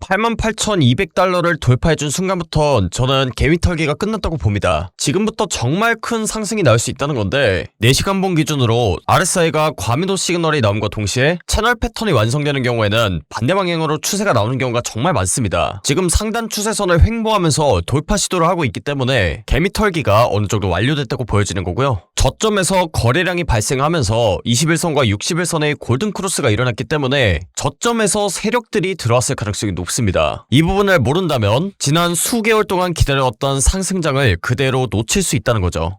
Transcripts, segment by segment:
88,200달러를 돌파해준 순간부터 저는 개미 털기가 끝났다고 봅니다. 지금부터 정말 큰 상승이 나올 수 있다는 건데 4시간봉 기준으로 RSI가 과매도 시그널이 나옴과 동시에 채널 패턴이 완성되는 경우에는 반대 방향으로 추세가 나오는 경우가 정말 많습니다. 지금 상단 추세선을 횡보하면서 돌파 시도를 하고 있기 때문에 개미 털기가 어느 정도 완료됐다고 보여지는 거고요. 저점에서 거래량이 발생하면서 21선과 61선의 골든 크로스가 일어났기 때문에 저점에서 세력들이 들어왔을 가능성이 높습니다. 이 부분을 모른다면 지난 수개월 동안 기다려왔던 상승장을 그대로 놓칠 수 있다는 거죠.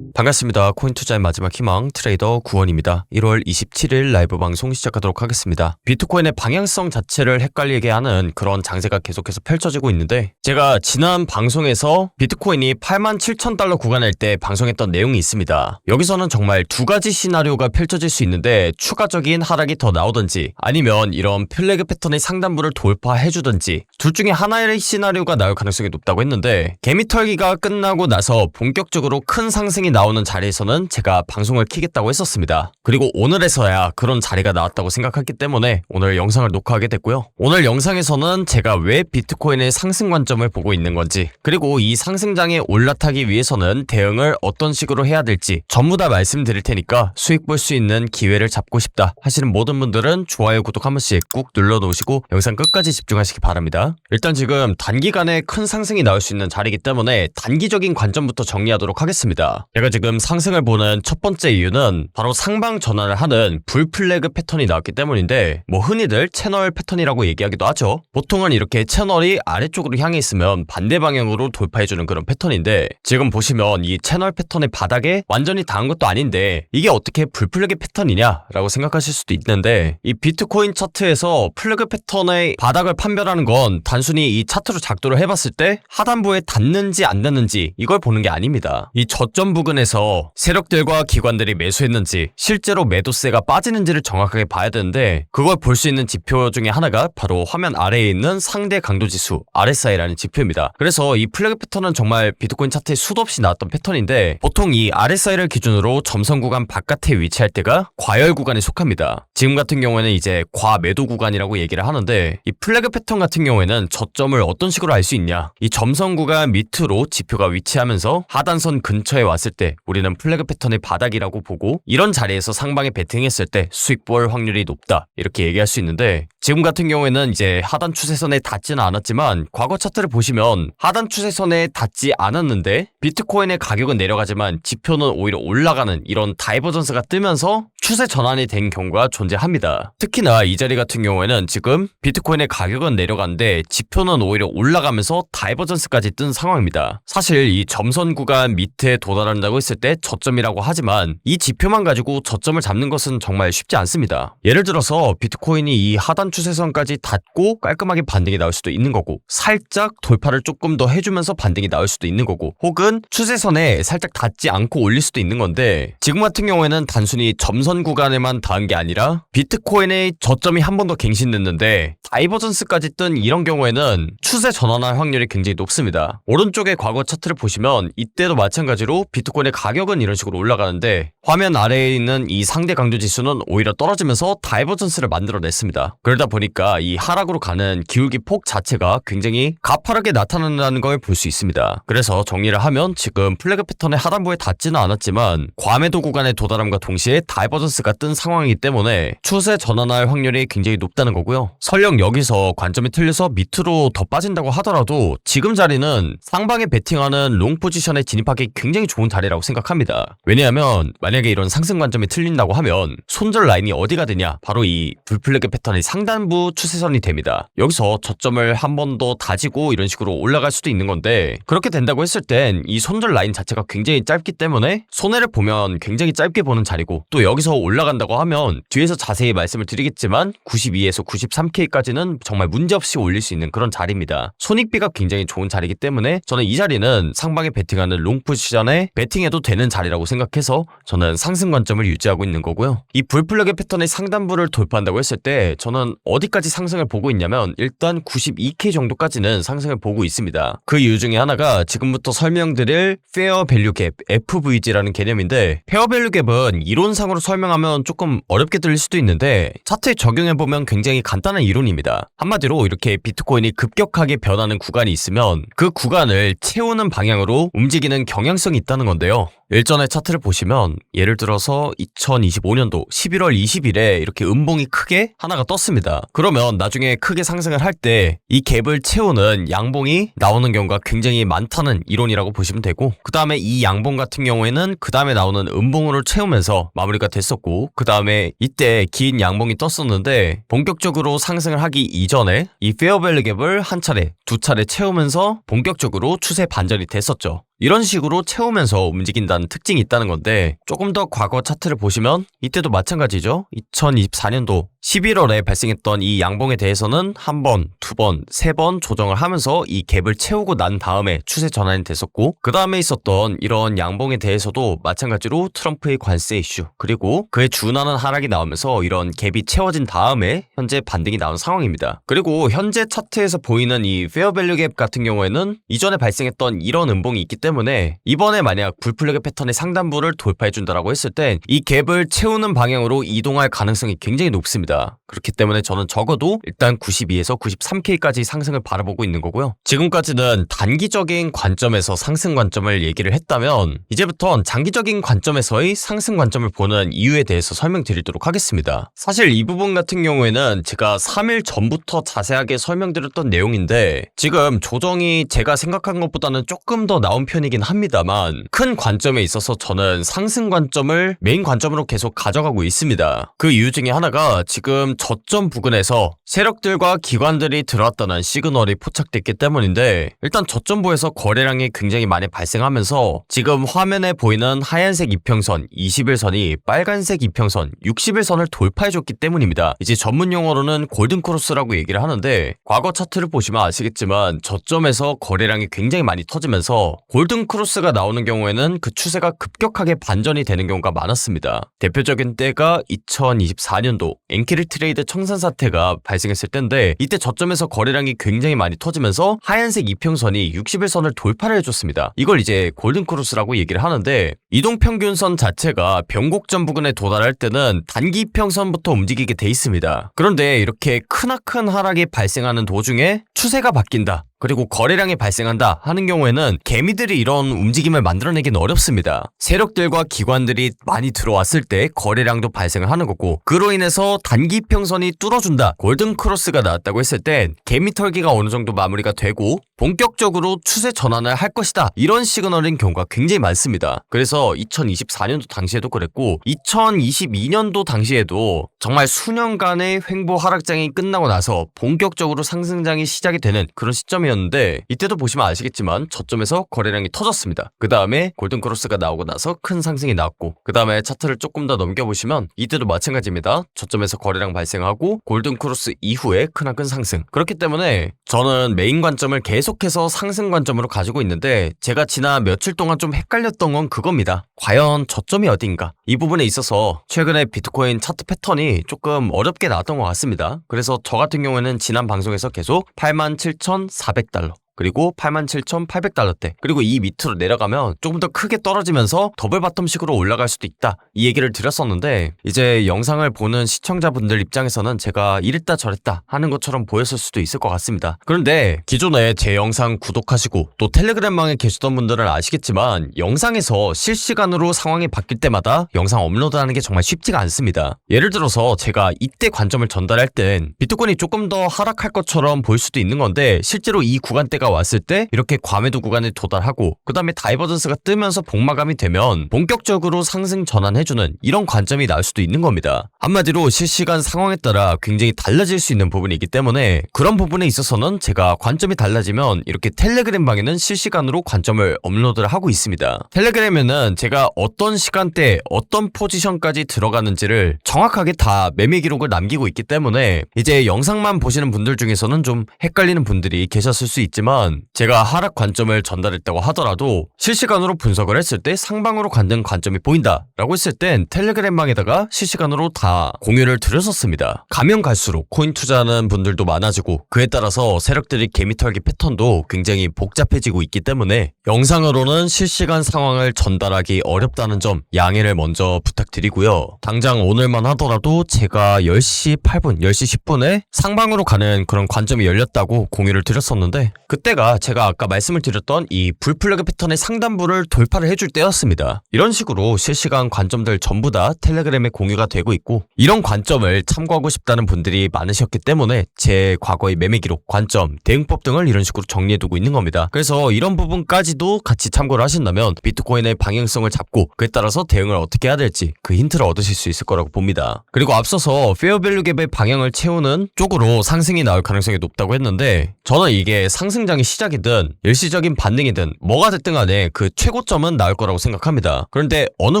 반갑습니다. 코인 투자의 마지막 희망 트레이더 구원입니다. 1월 27일 라이브 방송 시작하도록 하겠습니다. 비트코인의 방향성 자체를 헷갈리게 하는 그런 장세가 계속해서 펼쳐지고 있는데 제가 지난 방송에서 비트코인이 87,000달러 구간일 때 방송했던 내용이 있습니다. 여기서는 정말 두 가지 시나리오가 펼쳐질 수 있는데 추가적인 하락이 더 나오든지 아니면 이런 플래그 패턴의 상단부를 돌파해주든지 둘 중에 하나의 시나리오가 나올 가능성이 높다고 했는데 개미 털기가 끝나고 나서 본격적으로 큰 상승이 나오는 자리에서는 제가 방송을 키겠다고 했었습니다. 그리고 오늘에서야 그런 자리가 나왔다고 생각했기 때문에 오늘 영상을 녹화하게 됐고요. 오늘 영상에서는 제가 왜 비트코인의 상승 관점을 보고 있는 건지 그리고 이 상승장에 올라타기 위해서는 대응을 어떤 식으로 해야 될지 전부 다 말씀드릴 테니까 수익 볼 수 있는 기회를 잡고 싶다 하시는 모든 분들은 좋아요, 구독 한 번씩 꾹 눌러놓으시고 영상 끝까지 집중하시기 바랍니다. 일단 지금 단기간에 큰 상승이 나올 수 있는 자리이기 때문에 단기적인 관점부터 정리하도록 하겠습니다. 제가 지금 상승을 보는 첫 번째 이유는 바로 상방 전환을 하는 불플래그 패턴이 나왔기 때문인데 흔히들 채널 패턴이라고 얘기하기도 하죠. 보통은 이렇게 채널이 아래쪽으로 향해 있으면 반대 방향으로 돌파해주는 그런 패턴인데 지금 보시면 이 채널 패턴의 바닥에 완전히 닿은 것도 아닌데 이게 어떻게 불플래그 패턴이냐 라고 생각하실 수도 있는데 이 비트코인 차트에서 플래그 패턴의 바닥을 판별하는 건 단순히 이 차트로 작도를 해봤을 때 하단부에 닿는지 안 닿는지 이걸 보는 게 아닙니다. 이 저점 부근에서 세력들과 기관들이 매수했는지 실제로 매도세가 빠지는지를 정확하게 봐야 되는데 그걸 볼 수 있는 지표 중에 하나가 바로 화면 아래에 있는 상대 강도지수 RSI라는 지표입니다. 그래서 이 플래그 패턴은 정말 비트코인 차트에 수도 없이 나왔던 패턴인데 보통 이 RSI를 기준으로 점선 구간 바깥에 위치할 때가 과열 구간에 속합니다. 지금 같은 경우에는 이제 과매도 구간이라고 얘기를 하는데 이 플래그 패턴 같은 경우에는 저점을 어떤 식으로 알 수 있냐, 이 점선 구간 밑으로 지표가 위치하면서 하단선 근처에 왔을 때 우리는 플래그 패턴의 바닥이라고 보고 이런 자리에서 상방에 베팅했을 때 수익 볼 확률이 높다 이렇게 얘기할 수 있는데 지금 같은 경우에는 이제 하단 추세선에 닿지는 않았지만 과거 차트를 보시면 하단 추세선에 닿지 않았는데 비트코인의 가격은 내려가지만 지표는 오히려 올라가는 이런 다이버전스가 뜨면서 추세 전환이 된 경우가 존재합니다. 특히나 이 자리 같은 경우에는 지금 비트코인의 가격은 내려가는데 지표는 오히려 올라가면서 다이버전스까지 뜬 상황입니다. 사실 이 점선 구간 밑에 도달한다고 했을 때 저점이라고 하지만 이 지표만 가지고 저점을 잡는 것은 정말 쉽지 않습니다. 예를 들어서 비트코인이 이 하단 추세선까지 닿고 깔끔하게 반등이 나올 수도 있는 거고 살짝 돌파를 조금 더 해주면서 반등이 나올 수도 있는 거고 혹은 추세선에 살짝 닿지 않고 올릴 수도 있는 건데 지금 같은 경우에는 단순히 점선 구간에만 닿은 게 아니라 비트코인의 저점이 한 번 더 갱신됐는데 다이버전스까지 뜬 이런 경우에는 추세 전환할 확률이 굉장히 높습니다. 오른쪽의 과거 차트를 보시면 이때도 마찬가지로 비트코인의 가격은 이런 식으로 올라가는데 화면 아래에 있는 이 상대 강도 지수는 오히려 떨어지면서 다이버전스를 만들어냈습니다. 그러다 보니까 이 하락으로 가는 기울기 폭 자체가 굉장히 가파르게 나타난다는 걸 볼 수 있습니다. 그래서 정리를 하면 지금 플래그 패턴의 하단부에 닿지는 않았지만 과매도 구간에 도달함과 동시에 다이버전스가 뜬 상황이기 때문에 추세 전환할 확률이 굉장히 높다는 거고요. 설령 여기서 관점이 틀려서 밑으로 더 빠진다고 하더라도 지금 자리는 상방에 베팅하는 롱 포지션에 진입하기 굉장히 좋은 자리라고 생각합니다. 왜냐하면 만약에 이런 상승 관점이 틀린다고 하면 손절 라인이 어디가 되냐, 바로 이 불플래그 패턴의 상단부 추세선이 됩니다. 여기서 저점을 한 번 더 다지고 이런 식으로 올라갈 수도 있는 건데 그렇게 된다고 했을 땐 이 손절 라인 자체가 굉장히 짧기 때문에 손해를 보면 굉장히 짧게 보는 자리고 또 여기서 올라간다고 하면 뒤에서 자세히 말씀을 드리겠지만 92에서 93K까지는 정말 문제없이 올릴 수 있는 그런 자리입니다. 손익비가 굉장히 좋은 자리이기 때문에 저는 이 자리는 상방에 베팅하는 롱 포지션에 베팅해 상승해도 되는 자리라고 생각해서 저는 상승 관점을 유지하고 있는 거고요. 이 불플러그 패턴의 상단부를 돌파한다고 했을 때 저는 어디까지 상승을 보고 있냐면 일단 92K 정도까지는 상승을 보고 있습니다. 그 이유 중에 하나가 지금부터 설명드릴 페어 밸류 갭 FVG라는 개념인데, 페어 밸류 갭은 이론상으로 설명하면 조금 어렵게 들릴 수도 있는데 차트에 적용해보면 굉장히 간단한 이론입니다. 한마디로 이렇게 비트코인이 급격하게 변하는 구간이 있으면 그 구간을 채우는 방향으로 움직이는 경향성이 있다는 건데요. 일전의 차트를 보시면 예를 들어서 2025년도 11월 20일에 이렇게 음봉이 크게 하나가 떴습니다. 그러면 나중에 크게 상승을 할 때 이 갭을 채우는 양봉이 나오는 경우가 굉장히 많다는 이론이라고 보시면 되고, 그 다음에 이 양봉 같은 경우에는 그 다음에 나오는 음봉으로 채우면서 마무리가 됐었고, 그 다음에 이때 긴 양봉이 떴었는데 본격적으로 상승을 하기 이전에 이 페어밸류 갭을 한 차례, 두 차례 채우면서 본격적으로 추세 반전이 됐었죠. 이런 식으로 채우면서 움직인다는 특징이 있다는 건데, 조금 더 과거 차트를 보시면 이때도 마찬가지죠. 2024년도 11월에 발생했던 이 양봉에 대해서는 한 번, 두 번, 세 번 조정을 하면서 이 갭을 채우고 난 다음에 추세 전환이 됐었고, 그 다음에 있었던 이런 양봉에 대해서도 마찬가지로 트럼프의 관세 이슈, 그리고 그에 준하는 하락이 나오면서 이런 갭이 채워진 다음에 현재 반등이 나온 상황입니다. 그리고 현재 차트에서 보이는 이 페어밸류 갭 같은 경우에는 이전에 발생했던 이런 음봉이 있기 때문에 이번에 만약 불플러그 패턴의 상단부를 돌파해준다라고 했을 땐 이 갭을 채우는 방향으로 이동할 가능성이 굉장히 높습니다. 그렇기 때문에 저는 적어도 일단 92에서 93K까지 상승을 바라보고 있는 거고요. 지금까지는 단기적인 관점에서 상승 관점을 얘기를 했다면 이제부턴 장기적인 관점에서의 상승 관점을 보는 이유에 대해서 설명드리도록 하겠습니다. 사실 이 부분 같은 경우에는 제가 3일 전부터 자세하게 설명드렸던 내용인데, 지금 조정이 제가 생각한 것보다는 조금 더 나온 편이긴 합니다만 큰 관점에 있어서 저는 상승 관점을 메인 관점으로 계속 가져가고 있습니다. 그 이유 중에 하나가 지금 저점 부근에서 세력들과 기관들이 들어왔다는 시그널이 포착됐기 때문인데, 일단 저점부에서 거래량이 굉장히 많이 발생하면서 지금 화면에 보이는 하얀색 이평선 20일선이 빨간색 이평선 60일선을 돌파해줬기 때문입니다. 이제 전문 용어로는 골든크로스라고 얘기를 하는데, 과거 차트를 보시면 아시겠지만 저점에서 거래량이 굉장히 많이 터지면서 골든크로스가 나오는 경우에는 그 추세가 급격하게 반전이 되는 경우가 많았습니다. 대표적인 때가 2024년도 엔키리 트레이드 청산 사태가 발생했을 때인데, 이때 저점에서 거래량이 굉장히 많이 터지면서 하얀색 이평선이 60일선을 돌파를 해줬습니다. 이걸 이제 골든크로스라고 얘기를 하는데, 이동평균선 자체가 변곡점 부근에 도달할 때는 단기 이평선부터 움직이게 돼 있습니다. 그런데 이렇게 크나큰 하락이 발생하는 도중에 추세가 바뀐다, 그리고 거래량이 발생한다 하는 경우에는 개미들이 이런 움직임을 만들어내기는 어렵습니다. 세력들과 기관들이 많이 들어왔을 때 거래량도 발생을 하는 거고, 그로 인해서 단기 평선이 뚫어준다, 골든크로스가 나왔다고 했을 땐 개미 털기가 어느 정도 마무리가 되고 본격적으로 추세 전환을 할 것이다, 이런 시그널인 경우가 굉장히 많습니다. 그래서 2024년도 당시에도 그랬고 2022년도 당시에도 정말 수년간의 횡보 하락장이 끝나고 나서 본격적으로 상승장이 시작이 되는 그런 시점이었는데, 이때도 보시면 아시겠지만 저점에서 거래량이 터졌습니다. 그 다음에 골든크로스가 나오고 나서 큰 상승이 나왔고, 그 다음에 차트를 조금 더 넘겨보시면 이때도 마찬가지입니다. 저점에서 거래량 발생하고 골든크로스 이후에 크나큰 상승. 그렇기 때문에 저는 메인 관점을 계속해서 상승 관점으로 가지고 있는데, 제가 지난 며칠 동안 좀 헷갈렸던 건 그겁니다. 과연 저점이 어딘가? 이 부분에 있어서 최근에 비트코인 차트 패턴이 조금 어렵게 나왔던 것 같습니다. 그래서 저 같은 경우에는 지난 방송에서 계속 87,400달러 그리고 87,800달러대, 그리고 이 밑으로 내려가면 조금 더 크게 떨어지면서 더블 바텀식으로 올라갈 수도 있다, 이 얘기를 드렸었는데, 이제 영상을 보는 시청자분들 입장에서는 제가 이랬다 저랬다 하는 것처럼 보였을 수도 있을 것 같습니다. 그런데 기존에 제 영상 구독하시고 또 텔레그램방에 계시던 분들은 아시겠지만 영상에서 실시간으로 상황이 바뀔 때마다 영상 업로드하는 게 정말 쉽지가 않습니다. 예를 들어서 제가 이때 관점을 전달할 땐 비트코인이 조금 더 하락할 것처럼 보일 수도 있는 건데, 실제로 이 구간대가 왔을 때 이렇게 과매도 구간에 도달하고 그 다음에 다이버전스가 뜨면서 복마감이 되면 본격적으로 상승 전환해주는 이런 관점이 나올 수도 있는 겁니다. 한마디로 실시간 상황에 따라 굉장히 달라질 수 있는 부분이기 때문에, 그런 부분에 있어서는 제가 관점이 달라지면 이렇게 텔레그램 방에는 실시간으로 관점을 업로드를 하고 있습니다. 텔레그램에는 제가 어떤 시간대에 어떤 포지션까지 들어가는지를 정확하게 다 매매 기록을 남기고 있기 때문에 이제 영상만 보시는 분들 중에서는 좀 헷갈리는 분들이 계셨을 수 있지만, 있지만 제가 하락 관점을 전달했다고 하더라도 실시간으로 분석을 했을 때 상방으로 가는 관점이 보인다 라고 했을 땐 텔레그램방에다가 실시간으로 다 공유를 드렸었습니다. 가면 갈수록 코인 투자하는 분들도 많아지고 그에 따라서 세력들이 개미 털기 패턴도 굉장히 복잡해지고 있기 때문에 영상으로는 실시간 상황을 전달하기 어렵다는 점 양해를 먼저 부탁드리고요. 당장 오늘만 하더라도 제가 10시 8분, 10시 10분에 상방으로 가는 그런 관점이 열렸다고 공유를 드렸었는데 그때가 제가 아까 말씀을 드렸던 이 불플래그 패턴의 상단부를 돌파를 해줄 때였습니다. 이런 식으로 실시간 관점들 전부 다 텔레그램에 공유가 되고 있고 이런 관점을 참고하고 싶다는 분들이 많으셨기 때문에 제 과거의 매매 기록, 관점, 대응법 등을 이런 식으로 정리해두고 있는 겁니다. 그래서 이런 부분까지도 같이 참고를 하신다면 비트코인의 방향성을 잡고 그에 따라서 대응을 어떻게 해야 될지 그 힌트를 얻으실 수 있을 거라고 봅니다. 그리고 앞서서 페어밸류 갭의 방향을 채우는 쪽으로 상승이 나올 가능성이 높다고 했는데 저는 이게 상승장의 시작이든 일시적인 반등이든 뭐가 됐든 간에 그 최고점은 나올 거라고 생각합니다. 그런데 어느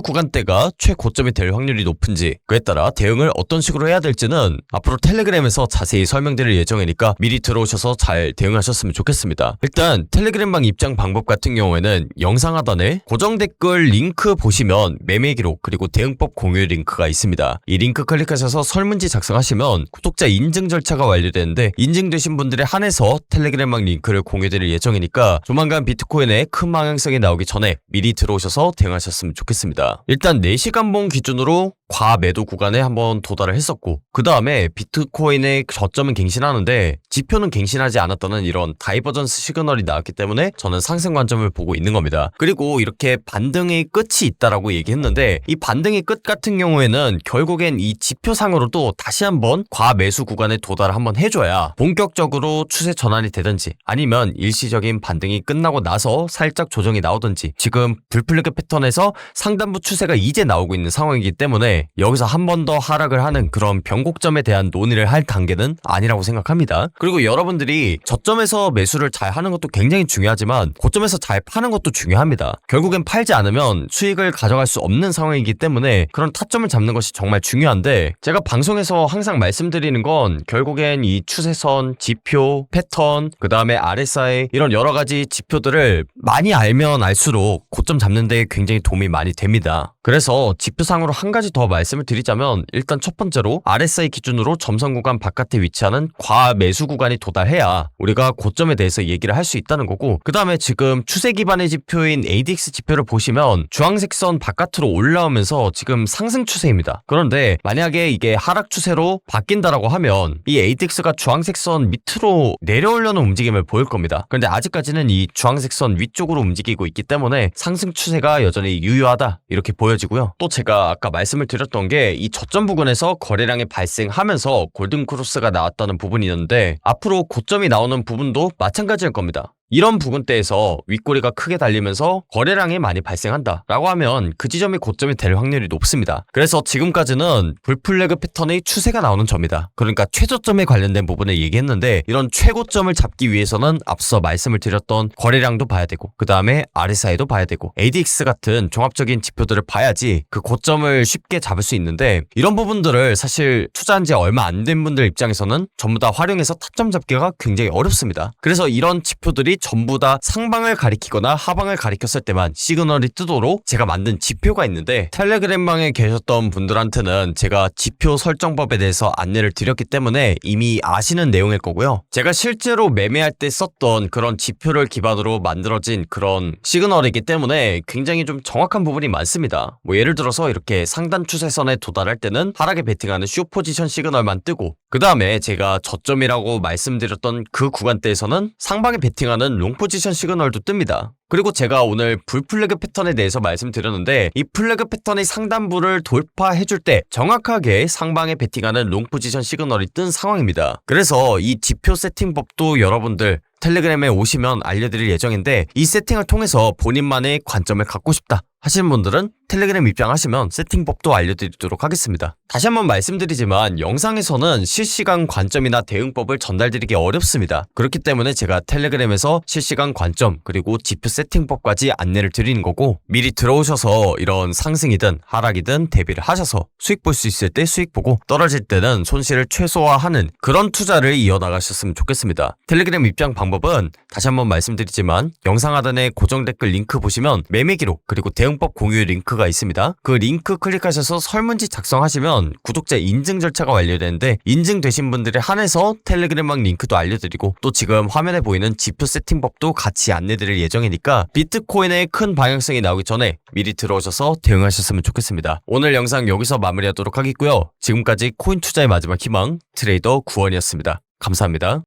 구간대가 최고점이 될 확률이 높은지 그에 따라 대응을 어떤 식으로 해야 될지는 앞으로 텔레그램에서 자세히 설명드릴 예정이니까 미리 들어오셔서 잘 대응하셨으면 좋겠습니다. 일단 텔레그램방 입장 방법 같은 경우에는 영상 하단에 고정 댓글 링크 보시면 매매 기록 그리고 대응법 공유 링크가 있습니다. 이 링크 클릭하셔서 설문지 작성하시면 구독자 인증 절차가 완료되는데 인증되신 분들에 한해서 텔레그램방 링크를 공유드릴 예정이니까 조만간 비트코인의 큰 방향성이 나오기 전에 미리 들어오셔서 대응하셨으면 좋겠습니다. 일단 4시간봉 기준으로 과매도 구간에 한번 도달을 했었고 그 다음에 비트코인의 저점은 갱신하는데 지표는 갱신하지 않았다는 이런 다이버전스 시그널이 나왔기 때문에 저는 상승 관점을 보고 있는 겁니다. 그리고 이렇게 반등의 끝이 있다라고 얘기했는데 이 반등의 끝 같은 경우에는 결국엔 이 지표상으로도 다시 한번 과매수 구간에 도달을 한번 해줘야 본격적으로 추세 전환이 되든지 아니면 일시적인 반등이 끝나고 나서 살짝 조정이 나오든지 지금 불플래그 패턴에서 상단부 추세가 이제 나오고 있는 상황이기 때문에 여기서 한 번 더 하락을 하는 그런 변곡점에 대한 논의를 할 단계는 아니라고 생각합니다. 그리고 여러분들이 저점에서 매수를 잘 하는 것도 굉장히 중요하지만 고점에서 잘 파는 것도 중요합니다. 결국엔 팔지 않으면 수익을 가져갈 수 없는 상황이기 때문에 그런 타점을 잡는 것이 정말 중요한데 제가 방송에서 항상 말씀드리는 건 결국엔 이 추세선, 지표, 패턴, 그 다음에 RSI 이런 여러 가지 지표들을 많이 알면 알수록 고점 잡는 데 굉장히 도움이 많이 됩니다. 그래서 지표상으로 한 가지 더 말씀을 드리자면 일단 첫 번째로 RSI 기준으로 점선 구간 바깥에 위치하는 과매수 구간이 도달해야 우리가 고점에 대해서 얘기를 할 수 있다는 거고 그 다음에 지금 추세 기반의 지표인 ADX 지표를 보시면 주황색 선 바깥으로 올라오면서 지금 상승 추세입니다. 그런데 만약에 이게 하락 추세로 바뀐다라고 하면 이 ADX가 주황색 선 밑으로 내려오려는 움직임을 보일 겁니다. 그런데 아직까지는 이 주황색 선 위쪽으로 움직이고 있기 때문에 상승 추세가 여전히 유효하다 이렇게 보여지고요. 또 제가 아까 말씀을 드렸던 게 이 저점 부근에서 거래량이 발생하면서 골든 크로스가 나왔다는 부분이 있는데 앞으로 고점이 나오는 부분도 마찬가지일 겁니다. 이런 부분대에서 윗꼬리가 크게 달리면서 거래량이 많이 발생한다 라고 하면 그 지점이 고점이 될 확률이 높습니다. 그래서 지금까지는 불플래그 패턴의 추세가 나오는 점이다. 그러니까 최저점에 관련된 부분을 얘기했는데 이런 최고점을 잡기 위해서는 앞서 말씀을 드렸던 거래량도 봐야 되고 그 다음에 RSI도 봐야 되고 ADX 같은 종합적인 지표들을 봐야지 그 고점을 쉽게 잡을 수 있는데 이런 부분들을 사실 투자한 지 얼마 안 된 분들 입장에서는 전부 다 활용해서 타점 잡기가 굉장히 어렵습니다. 그래서 이런 지표들이 전부 다 상방을 가리키거나 하방을 가리켰을 때만 시그널이 뜨도록 제가 만든 지표가 있는데 텔레그램방에 계셨던 분들한테는 제가 지표 설정법에 대해서 안내를 드렸기 때문에 이미 아시는 내용일 거고요. 제가 실제로 매매할 때 썼던 그런 지표를 기반으로 만들어진 그런 시그널이기 때문에 굉장히 좀 정확한 부분이 많습니다. 뭐 예를 들어서 이렇게 상단 추세선에 도달할 때는 하락에 베팅하는 숏 포지션 시그널만 뜨고 그 다음에 제가 저점이라고 말씀드렸던 그 구간대에서는 상방에 베팅하는 롱 포지션 시그널도 뜹니다. 그리고 제가 오늘 불플래그 패턴에 대해서 말씀드렸는데 이 플래그 패턴의 상단부를 돌파해줄 때 정확하게 상방에 베팅하는 롱 포지션 시그널이 뜬 상황입니다. 그래서 이 지표 세팅법도 여러분들 텔레그램에 오시면 알려드릴 예정인데 이 세팅을 통해서 본인만의 관점을 갖고 싶다 하시는 분들은 텔레그램 입장하시면 세팅법도 알려드리도록 하겠습니다. 다시 한번 말씀드리지만 영상에서는 실시간 관점이나 대응법을 전달드리기 어렵습니다. 그렇기 때문에 제가 텔레그램에서 실시간 관점 그리고 지표 세팅법까지 안내를 드리는 거고, 미리 들어오셔서 이런 상승이든 하락이든 대비를 하셔서 수익 볼 수 있을 때 수익 보고 떨어질 때는 손실을 최소화하는 그런 투자를 이어나가셨으면 좋겠습니다. 텔레그램 입장 방법은 다시 한번 말씀드리지만 영상 하단에 고정 댓글 링크 보시면 매매 기록 그리고 대응법 공유 링크가 있습니다. 그 링크 클릭하셔서 설문지 작성하시면 구독자 인증 절차가 완료되는데, 인증되신 분들에 한해서 텔레그램방 링크도 알려드리고 또 지금 화면에 보이는 지표 세팅법도 같이 안내드릴 예정이니까 비트코인의 큰 방향성이 나오기 전에 미리 들어오셔서 대응하셨으면 좋겠습니다. 오늘 영상 여기서 마무리하도록 하겠고요. 지금까지 코인 투자의 마지막 희망 트레이더 구원이었습니다. 감사합니다.